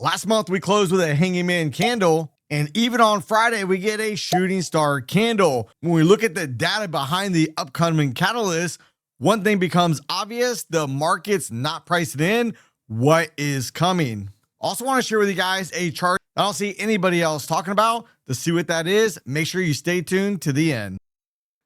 Last month we closed with a hanging man candle, and even on Friday we get a shooting star candle. When we look at the data behind the upcoming catalyst, one thing becomes obvious: the market's not priced in what is coming. Also want to share with you guys a chart I don't see anybody else talking about. To see what that is, make sure you stay tuned to the end.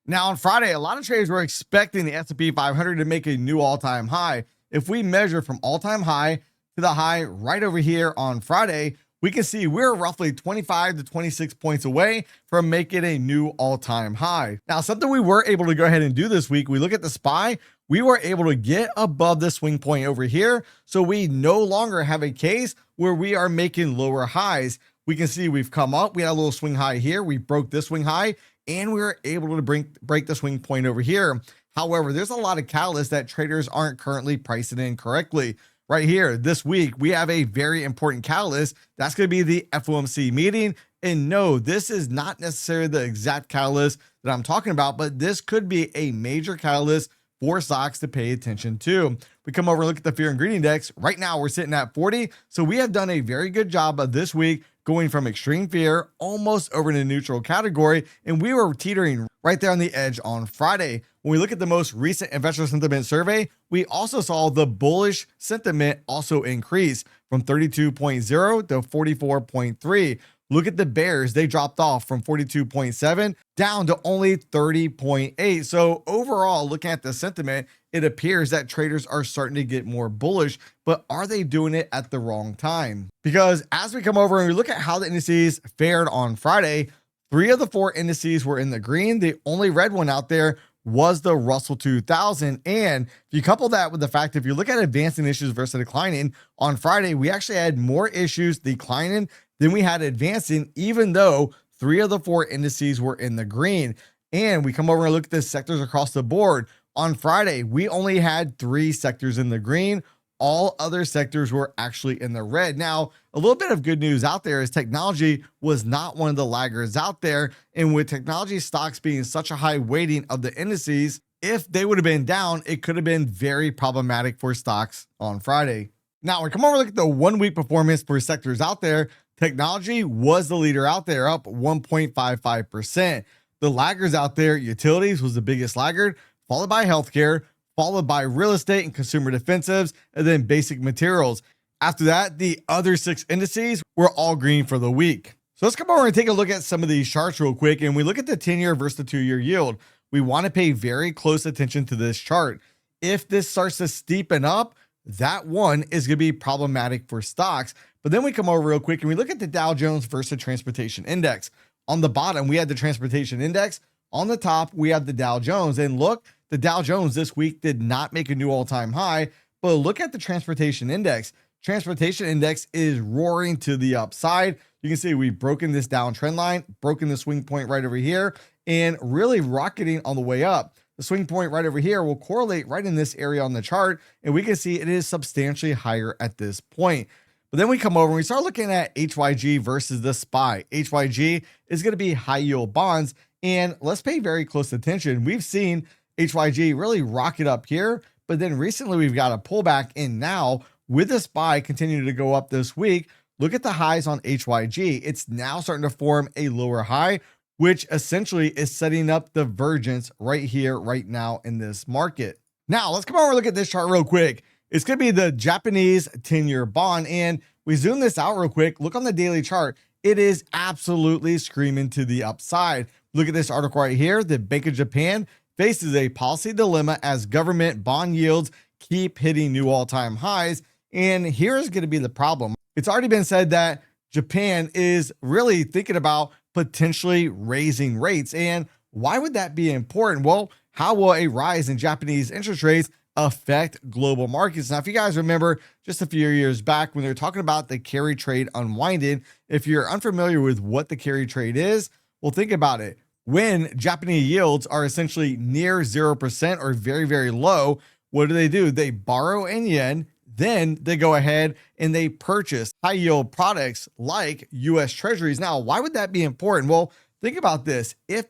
Now on Friday, a lot of traders were expecting the S&P 500 to make a new all-time high. If we measure from all-time high to the high right over here on Friday, we can see we're roughly 25 to 26 points away from making a new all-time high. Now, something we were able to go ahead and do this week, we look at the SPY, we were able to get above the swing point over here. So we no longer have a case where we are making lower highs. We can see we've come up, we had a little swing high here, we broke this swing high, and we were able to break the swing point over here. However, there's a lot of catalysts that traders aren't currently pricing in correctly. Right here, this week, we have a very important catalyst. That's going to be the FOMC meeting. And no, this is not necessarily the exact catalyst that I'm talking about, but this could be a major catalyst for stocks to pay attention to. We come over and look at the fear and greed index. Right now, we're sitting at 40. So we have done a very good job of this week going from extreme fear almost over to neutral category. And we were teetering right there on the edge on Friday. When we look at the most recent investor sentiment survey, we also saw the bullish sentiment also increase from 32.0 to 44.3. Look at the bears. They dropped off from 42.7 down to only 30.8. So overall, looking at the sentiment, it appears that traders are starting to get more bullish, but are they doing it at the wrong time? Because as we come over and we look at how the indices fared on Friday, 3 of the 4 indices were in the green. The only red one out there was the Russell 2000. And if you couple that with the fact, if you look at advancing issues versus declining, on Friday, we actually had more issues declining than we had advancing, even though 3 of the 4 indices were in the green. And we come over and look at the sectors across the board. On Friday, we only had 3 sectors in the green. All other sectors were actually in the red. Now, a little bit of good news out there is technology was not one of the laggards out there. And with technology stocks being such a high weighting of the indices, if they would have been down, it could have been very problematic for stocks on Friday. Now, we come over and look at the 1 week performance for sectors out there. Technology was the leader out there, up 1.55%. The laggards out there, utilities was the biggest laggard, followed by healthcare, followed by real estate and consumer defensives, and then basic materials. After that, the other 6 indices were all green for the week. So let's come over and take a look at some of these charts real quick. And we look at the 10-year versus the 2-year yield. We want to pay very close attention to this chart. If this starts to steepen up, that one is going to be problematic for stocks. But then we come over real quick and we look at the Dow Jones versus the transportation index. On the bottom, we had the transportation index. On the top, we have the Dow Jones. And look, the Dow Jones this week did not make a new all-time high, but look at the transportation index. Transportation index is roaring to the upside. You can see we've broken this down trend line, broken the swing point right over here, and really rocketing on the way up. The swing point right over here will correlate right in this area on the chart, and we can see it is substantially higher at this point. But then we come over and we start looking at HYG versus the SPY. HYG is going to be high yield bonds, and let's pay very close attention. We've seen HYG really rocket up here, but then recently we've got a pullback, and now with the SPY continuing to go up this week, look at the highs on HYG. It's now starting to form a lower high, which essentially is setting up the divergence right here, right now in this market. Now let's come over and look at this chart real quick. It's going to be the Japanese 10-year bond, and we zoom this out real quick. Look on the daily chart. It is absolutely screaming to the upside. Look at this article right here. The Bank of Japan faces a policy dilemma as government bond yields keep hitting new all-time highs. And here's going to be the problem. It's already been said that Japan is really thinking about potentially raising rates. And why would that be important? Well, how will a rise in Japanese interest rates affect global markets? Now, if you guys remember just a few years back when they were talking about the carry trade unwinding, if you're unfamiliar with what the carry trade is, well, think about it. When Japanese yields are essentially near 0% or very, very low, what do? They borrow in yen, then they go ahead and they purchase high yield products like US treasuries. Now, why would that be important? Well, think about this. If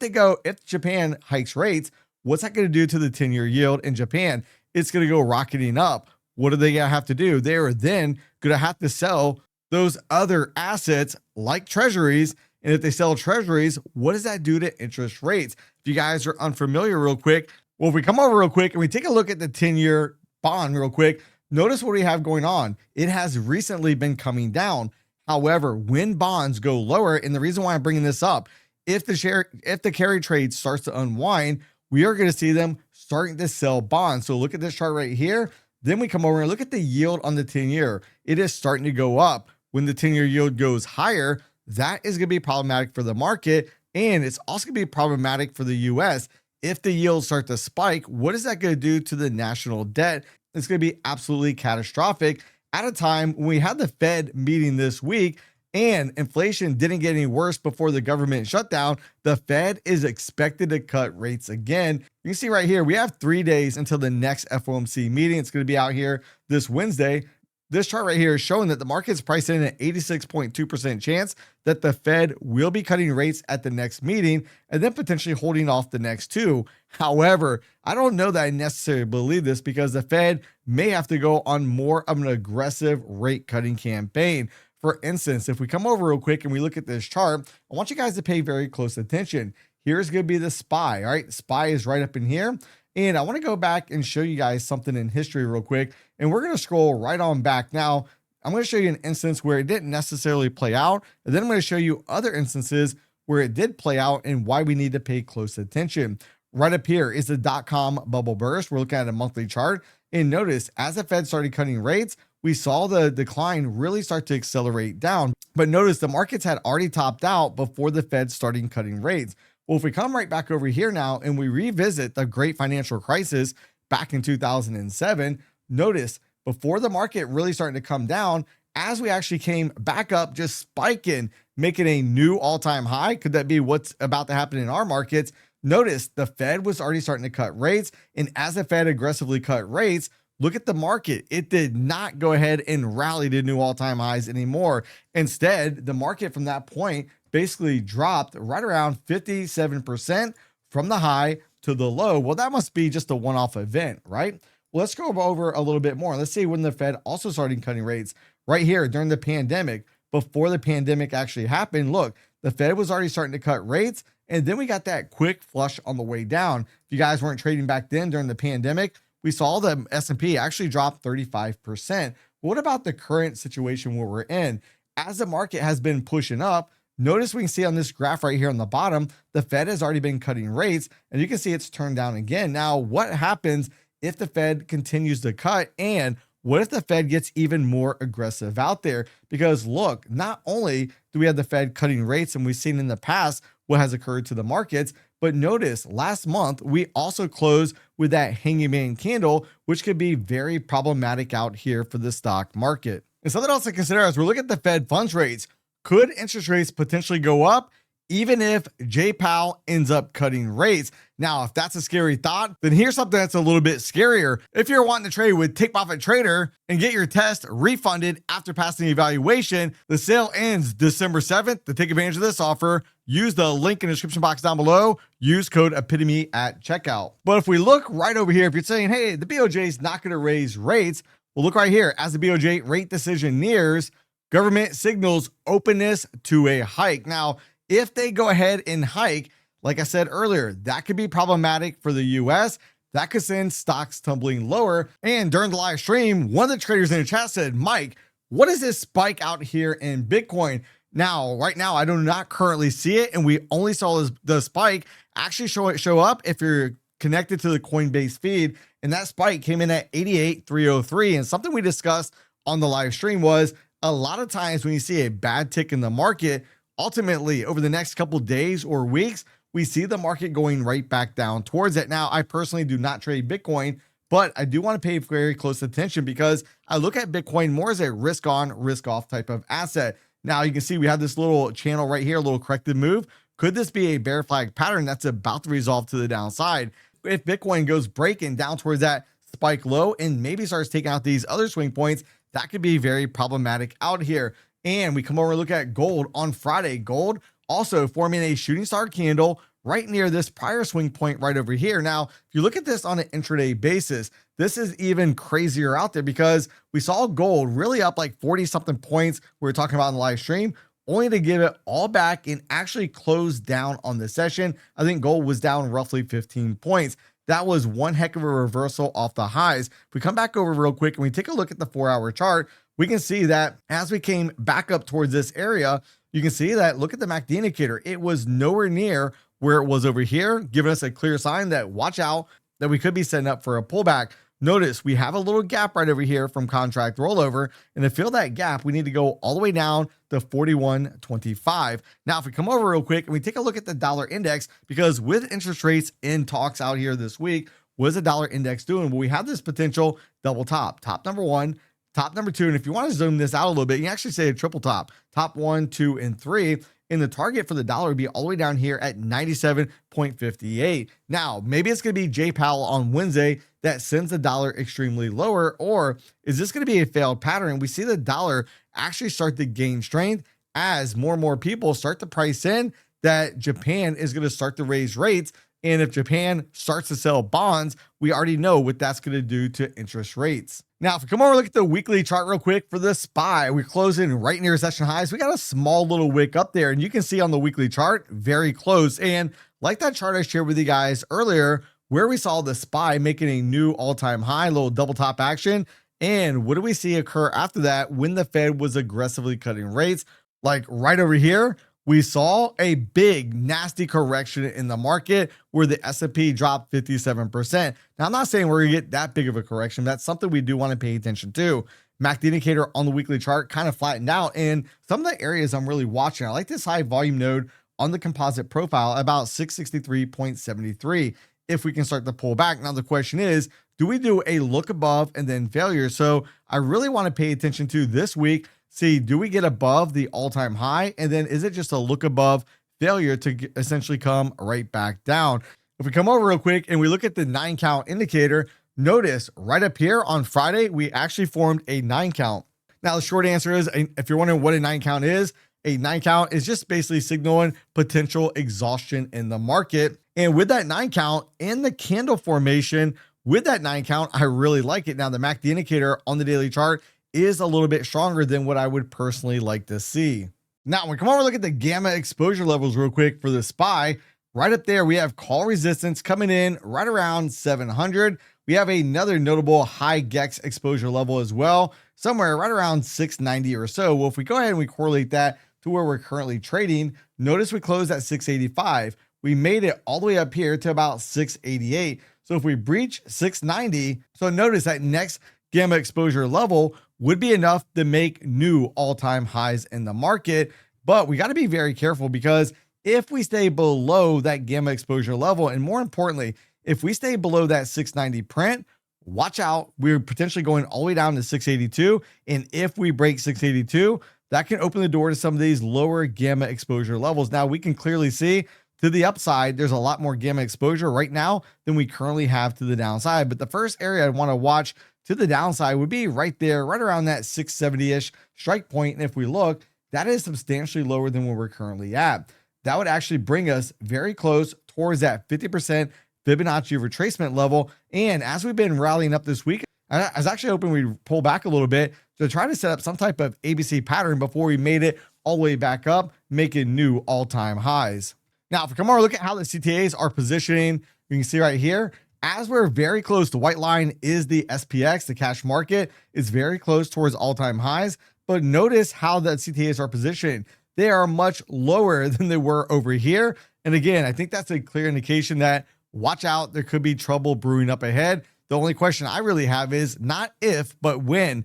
Japan hikes rates, what's that going to do to the 10-year yield in Japan? It's going to go rocketing up. What are they going to have to do? They are then going to have to sell those other assets like treasuries. And if they sell treasuries, what does that do to interest rates? If you guys are unfamiliar real quick, well, if we come over real quick and we take a look at the 10-year bond real quick, notice what we have going on. It has recently been coming down. However, when bonds go lower, and the reason why I'm bringing this up, if the carry trade starts to unwind, we are going to see them starting to sell bonds. So look at this chart right here. Then we come over and look at the yield on the 10-year. It is starting to go up. When the 10-year yield goes higher, that is going to be problematic for the market. And it's also going to be problematic for the US. If the yields start to spike, what is that going to do to the national debt? It's going to be absolutely catastrophic at a time when we had the Fed meeting this week and inflation didn't get any worse before the government shutdown. The Fed is expected to cut rates again. You can see right here, we have 3 days until the next FOMC meeting. It's going to be out here this Wednesday. This chart right here is showing that the market's priced in an 86.2% chance that the Fed will be cutting rates at the next meeting and then potentially holding off the next two. However, I don't know that I necessarily believe this because the Fed may have to go on more of an aggressive rate cutting campaign. For instance, if we come over real quick and we look at this chart, I want you guys to pay very close attention. Here's going to be the SPY. All right, SPY is right up in here. And I want to go back and show you guys something in history real quick. And we're going to scroll right on back. Now, I'm going to show you an instance where it didn't necessarily play out. And then I'm going to show you other instances where it did play out and why we need to pay close attention. Right up here is the dot-com bubble burst. We're looking at a monthly chart. And notice, as the Fed started cutting rates, we saw the decline really start to accelerate down. But notice the markets had already topped out before the Fed started cutting rates. Well, if we come right back over here now and we revisit the great financial crisis back in 2007, notice before the market really started to come down, as we actually came back up, just spiking, making a new all-time high. Could that be what's about to happen in our markets? Notice the Fed was already starting to cut rates. And as the Fed aggressively cut rates, look at the market. It did not go ahead and rally to new all-time highs anymore. Instead, the market from that point basically dropped right around 57% from the high to the low. Well, that must be just a one-off event, right? Well, let's go over a little bit more. Let's see when the Fed also started cutting rates right here during the pandemic. Before the pandemic actually happened, look, the Fed was already starting to cut rates. And then we got that quick flush on the way down. If you guys weren't trading back then during the pandemic, we saw the S&P actually drop 35%. What about the current situation where we're in? As the market has been pushing up, notice we can see on this graph right here on the bottom, the Fed has already been cutting rates and you can see it's turned down again. Now, what happens if the Fed continues to cut, and what if the Fed gets even more aggressive out there? Because look, not only do we have the Fed cutting rates and we've seen in the past what has occurred to the markets, but notice last month, we also closed with that hanging man candle, which could be very problematic out here for the stock market. And something else to consider as we look at the Fed funds rates, could interest rates potentially go up even if Jay Powell ends up cutting rates? Now, if that's a scary thought, then here's something that's a little bit scarier. If you're wanting to trade with Take Profit Trader and get your test refunded after passing the evaluation, the sale ends December 7th. To take advantage of this offer, use the link in the description box down below. Use code epitome at checkout. But if we look right over here, if you're saying, hey, the BOJ is not going to raise rates, well, look right here. As the BOJ rate decision nears, government signals openness to a hike. Now, if they go ahead and hike, like I said earlier, that could be problematic for the US. That could send stocks tumbling lower. And during the live stream, one of the traders in the chat said, Mike, what is this spike out here in Bitcoin? Now, right now, I do not currently see it. And we only saw the spike actually show up if you're connected to the Coinbase feed. And that spike came in at 88,303. And something we discussed on the live stream was a lot of times when you see a bad tick in the market, ultimately over the next couple days or weeks, we see the market going right back down towards it. Now, I personally do not trade Bitcoin, but I do want to pay very close attention because I look at Bitcoin more as a risk on, risk off type of asset. Now you can see we have this little channel right here, a little corrective move. Could this be a bear flag pattern that's about to resolve to the downside? If Bitcoin goes breaking down towards that spike low and maybe starts taking out these other swing points, that could be very problematic out here. And we come over and look at gold on Friday. Gold also forming a shooting star candle right near this prior swing point right over here. Now, if you look at this on an intraday basis, this is even crazier out there because we saw gold really up like 40 something points. We were talking about in the live stream, only to give it all back and actually close down on the session. I think gold was down roughly 15 points. That was one heck of a reversal off the highs. If we come back over real quick and we take a look at the 4-hour chart, we can see that as we came back up towards this area, you can see that, look at the MACD indicator. It was nowhere near where it was over here, giving us a clear sign that watch out, that we could be setting up for a pullback. Notice we have a little gap right over here from contract rollover, and to fill that gap, we need to go all the way down to 41.25. Now, if we come over real quick and we take a look at the dollar index, because with interest rates in talks out here this week, what is the dollar index doing? Well, we have this potential double top number one, top number two, and if you want to zoom this out a little bit, you can actually say a triple top 1, 2, and 3. And the target for the dollar would be all the way down here at 97.58. Now, maybe it's going to be Jay Powell on Wednesday that sends the dollar extremely lower, or is this going to be a failed pattern? We see the dollar actually start to gain strength as more and more people start to price in that Japan is going to start to raise rates. And if Japan starts to sell bonds, we already know what that's going to do to interest rates. Now, if we come over and look at the weekly chart real quick for the SPY, we're closing right near session highs. We got a small little wick up there, and you can see on the weekly chart, very close. And like that chart I shared with you guys earlier, where we saw the SPY making a new all-time high, little double top action. And what do we see occur after that when the Fed was aggressively cutting rates? Like right over here, we saw a big nasty correction in the market where the S&P dropped 57%. Now, I'm not saying we're gonna get that big of a correction. That's something we do want to pay attention to. MACD indicator on the weekly chart kind of flattened out, and some of the areas I'm really watching, I like this high volume node on the composite profile about 663.73. If we can start to pull back. Now, the question is, do we do a look above and then failure? So I really want to pay attention to this week. See, do we get above the all-time high? And then is it just a look above failure to essentially come right back down? If we come over real quick and we look at the 9 count indicator, notice right up here on Friday, we actually formed a 9 count. Now, the short answer is, if you're wondering what a 9 count is, a 9 count is just basically signaling potential exhaustion in the market. And with that 9 count and the candle formation, with that 9 count, I really like it. Now, the MACD indicator on the daily chart is a little bit stronger than what I would personally like to see. Now, when we come over and look at the gamma exposure levels real quick for the SPY, right up there, we have call resistance coming in right around 700. We have another notable high GEX exposure level as well, somewhere right around 690 or so. Well, if we go ahead and we correlate that to where we're currently trading, notice we closed at 685. We made it all the way up here to about 688. So if we breach 690, so notice that next gamma exposure level would be enough to make new all-time highs in the market. But we got to be very careful, because if we stay below that gamma exposure level, and more importantly, if we stay below that 690 print, watch out, we're potentially going all the way down to 682. And if we break 682, that can open the door to some of these lower gamma exposure levels. Now, we can clearly see to the upside, there's a lot more gamma exposure right now than we currently have to the downside. But the first area I want to watch to the downside would be right there, right around that 670-ish strike point. And if we look, that is substantially lower than where we're currently at. That would actually bring us very close towards that 50% Fibonacci retracement level. And as we've been rallying up this week, I was actually hoping we'd pull back a little bit to try to set up some type of ABC pattern before we made it all the way back up, making new all-time highs. Now, if we come over and look at how the CTAs are positioning, you can see right here, as we're very close, the white line is the SPX, the cash market is very close towards all-time highs. But notice how the CTAs are positioned. They are much lower than they were over here. And again, I think that's a clear indication that watch out, there could be trouble brewing up ahead. The only question I really have is not if, but when.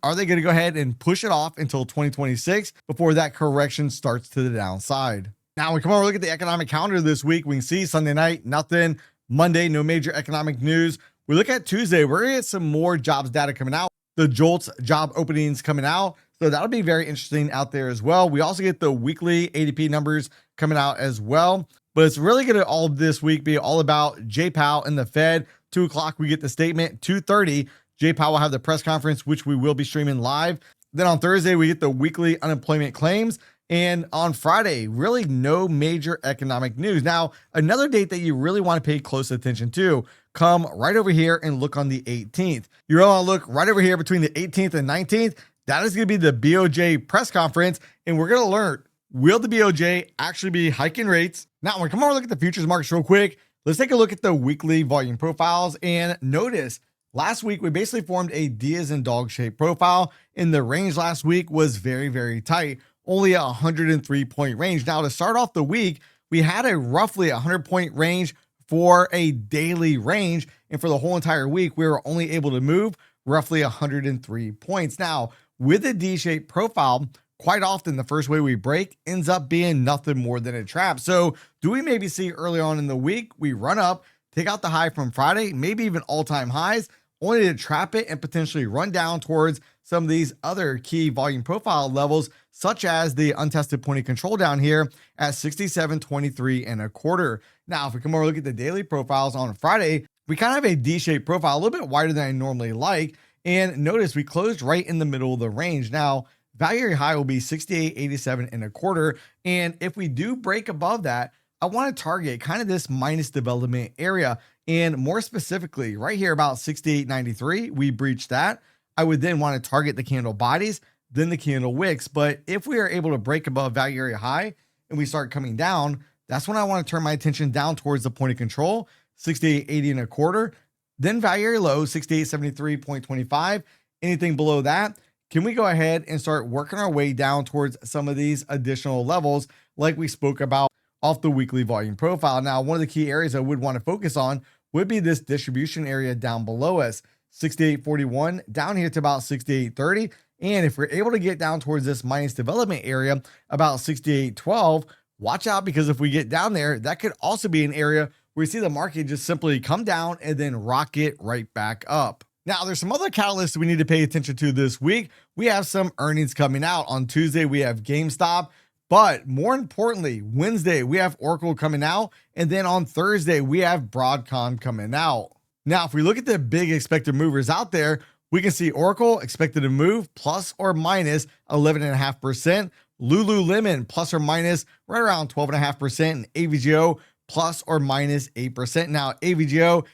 Are they going to go ahead and push it off until 2026 before that correction starts to the downside? Now, we come over and look at the economic calendar this week. We can see Sunday night, nothing. Monday, no major economic news. We look at Tuesday, we're going to get some more jobs data coming out. The JOLTS job openings coming out. So that'll be very interesting out there as well. We also get the weekly ADP numbers coming out as well. But it's really going to all of this week be all about Jay Powell and the Fed. 2 o'clock, we get the statement. 2:30, Jay Powell will have the press conference, which we will be streaming live. Then on Thursday, we get the weekly unemployment claims. And on Friday, really no major economic news. Now, another date that you really want to pay close attention to, come right over here and look on the 18th. You're going to look right over here between the 18th and 19th. That is going to be the BOJ press conference, and we're going to learn, will the BOJ actually be hiking rates? Now, when we come over and look at the futures markets real quick, let's take a look at the weekly volume profiles and notice last week we basically formed a D as in dog shape profile, and the range last week was very, very tight, only a 103-point range. Now, to start off the week, we had a roughly 100-point range for a daily range, and for the whole entire week, we were only able to move roughly 103 points. Now, with a D-shaped profile, quite often the first way we break ends up being nothing more than a trap. So do we maybe see early on in the week, we run up, take out the high from Friday, maybe even all-time highs, only to trap it and potentially run down towards some of these other key volume profile levels, such as the untested point of control down here at 67.23 and a quarter. Now, if we come over and look at the daily profiles on Friday, we kind of have a D-shaped profile, a little bit wider than I normally like. And notice we closed right in the middle of the range. Now, value area high will be 68.87 and a quarter. And if we do break above that, I want to target kind of this minus development area. And more specifically, right here about 68.93, we breached that. I would then want to target the candle bodies, then the candle wicks. But if we are able to break above value area high and we start coming down, that's when I want to turn my attention down towards the point of control, 68.80 and a quarter. Then value area low, 68.73.25. Anything below that, can we go ahead and start working our way down towards some of these additional levels like we spoke about off the weekly volume profile? Now, one of the key areas I would want to focus on would be this distribution area down below us, 68.41 down here to about 68.30. And if we're able to get down towards this minus development area, about 68.12, watch out, because if we get down there, that could also be an area where we see the market just simply come down and then rocket right back up. Now, there's some other catalysts we need to pay attention to this week. We have some earnings coming out. On Tuesday, we have GameStop. But more importantly, Wednesday, we have Oracle coming out. And then on Thursday, we have Broadcom coming out. Now, if we look at the big expected movers out there, we can see Oracle expected to move plus or minus 11.5%. Lululemon plus or minus right around 12.5%. And AVGO plus or minus 8%. Now, AVGO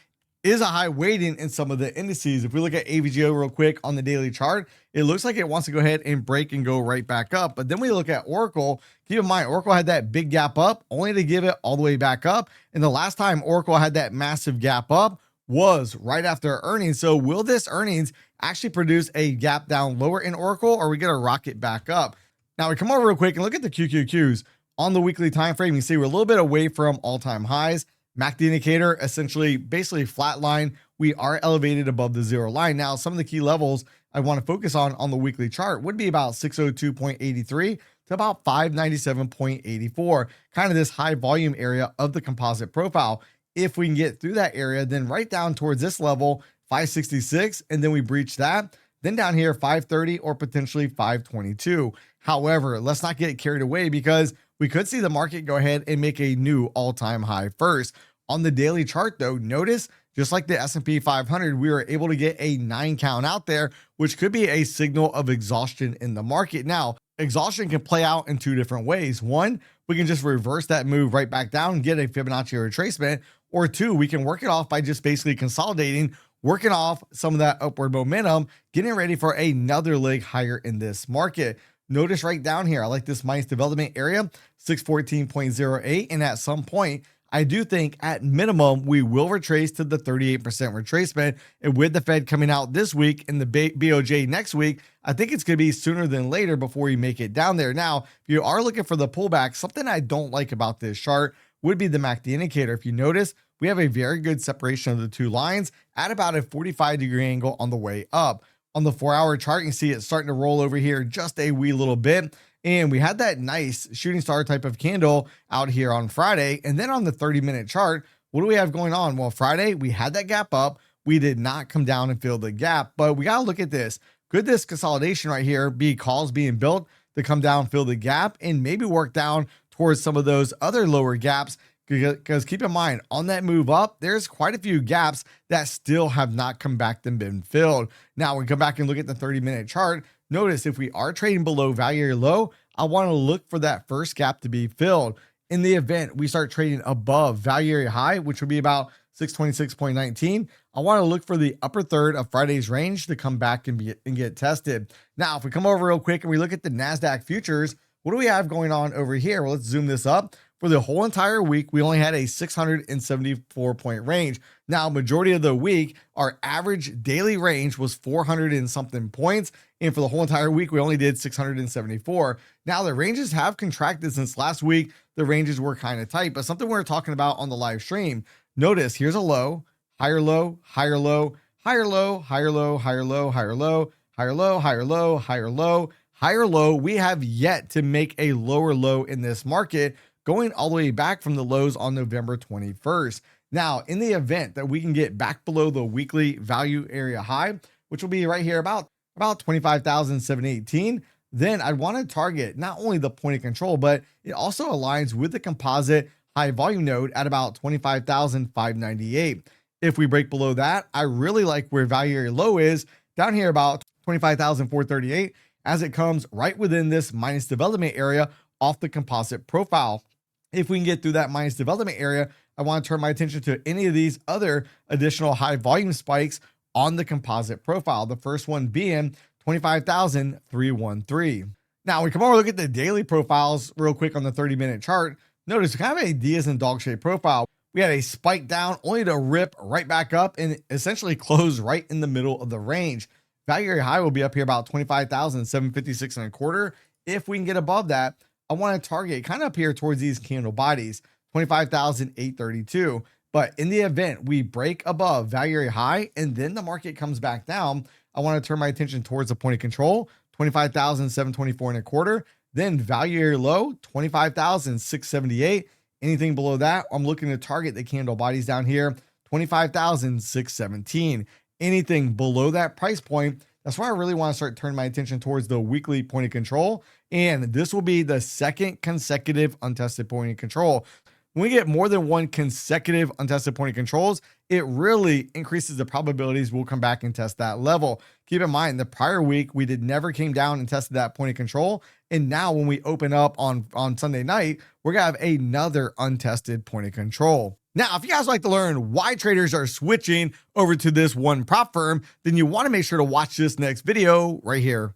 is a high weighting in some of the indices. If we look at AVGO real quick on the daily chart, it looks like it wants to go ahead and break and go right back up. But then we look at Oracle. Keep in mind, Oracle had that big gap up only to give it all the way back up. And the last time Oracle had that massive gap up was right after earnings. So will this earnings actually produce a gap down lower in Oracle, or are we going to rocket back up? Now we come over real quick and look at the QQQs on the weekly time frame. You see we're a little bit away from all-time highs. MACD indicator essentially basically flat line. We are elevated above the zero line. Now, some of the key levels I want to focus on the weekly chart would be about 602.83 to about 597.84, kind of this high volume area of the composite profile. If we can get through that area, then right down towards this level, 566, and then we breach that, then down here, 530 or potentially 522. However, let's not get carried away, because we could see the market go ahead and make a new all-time high first. On the daily chart though, notice just like the S&P 500, we were able to get a 9 count out there, which could be a signal of exhaustion in the market. Now, exhaustion can play out in two different ways. One, we can just reverse that move right back down and get a Fibonacci retracement, or two, we can work it off by just basically consolidating, working off some of that upward momentum, getting ready for another leg higher in this market. Notice right down here, I like this minus development area, 614.08. And at some point, I do think at minimum, we will retrace to the 38% retracement. And with the Fed coming out this week and the BOJ next week, I think it's going to be sooner than later before we make it down there. Now, if you are looking for the pullback, something I don't like about this chart would be the MACD indicator. If you notice, we have a very good separation of the two lines at about a 45-degree angle on the way up. On the 4-hour chart, you can see it starting to roll over here just a wee little bit. And we had that nice shooting star type of candle out here on Friday. And then on the 30-minute chart, what do we have going on? Well, Friday, we had that gap up. We did not come down and fill the gap, but we got to look at this. Could this consolidation right here be calls being built to come down, fill the gap, and maybe work down towards some of those other lower gaps? Because keep in mind, on that move up, there's quite a few gaps that still have not come back and been filled. Now, when we come back and look at the 30-minute chart, notice if we are trading below value area low, I want to look for that first gap to be filled. In the event we start trading above value area high, which would be about 626.19. I want to look for the upper third of Friday's range to come back and get tested. Now, if we come over real quick and we look at the NASDAQ futures, what do we have going on over here? Well, let's zoom this up. For the whole entire week, we only had a 674 point range. Now, majority of the week, our average daily range was 400 and something points. And for the whole entire week, we only did 674. Now, the ranges have contracted since last week. The ranges were kind of tight, but something we were talking about on the live stream. Notice here's a low, higher low, higher low, higher low, higher low, higher low, higher low, higher low, higher low, higher low, higher low. We have yet to make a lower low in this market, going all the way back from the lows on November 21st. Now, in the event that we can get back below the weekly value area high, which will be right here about 25,718, then I'd want to target not only the point of control, but it also aligns with the composite high volume node at about 25,598. If we break below that, I really like where value area low is down here about 25,438, as it comes right within this minus development area off the composite profile. If we can get through that minus development area, I want to turn my attention to any of these other additional high volume spikes on the composite profile. The first one being 25,313. Now we come over and look at the daily profiles real quick on the 30-minute chart. Notice kind of a D as in dog shape profile. We had a spike down only to rip right back up and essentially close right in the middle of the range. Value area high will be up here about 25,756 and a quarter. If we can get above that, I want to target kind of up here towards these candle bodies, 25,832. But in the event we break above value area high and then the market comes back down, I want to turn my attention towards the point of control, 25,724 and a quarter. Then value area low, 25,678. Anything below that, I'm looking to target the candle bodies down here, 25,617. Anything below that price point, that's why I really want to start turning my attention towards the weekly point of control. And this will be the second consecutive untested point of control. When we get more than one consecutive untested point of controls, it really increases the probabilities we'll come back and test that level. Keep in mind, the prior week, we never came down and tested that point of control. And now when we open up on Sunday night, we're going to have another untested point of control. Now, if you guys like to learn why traders are switching over to this one prop firm, then you want to make sure to watch this next video right here.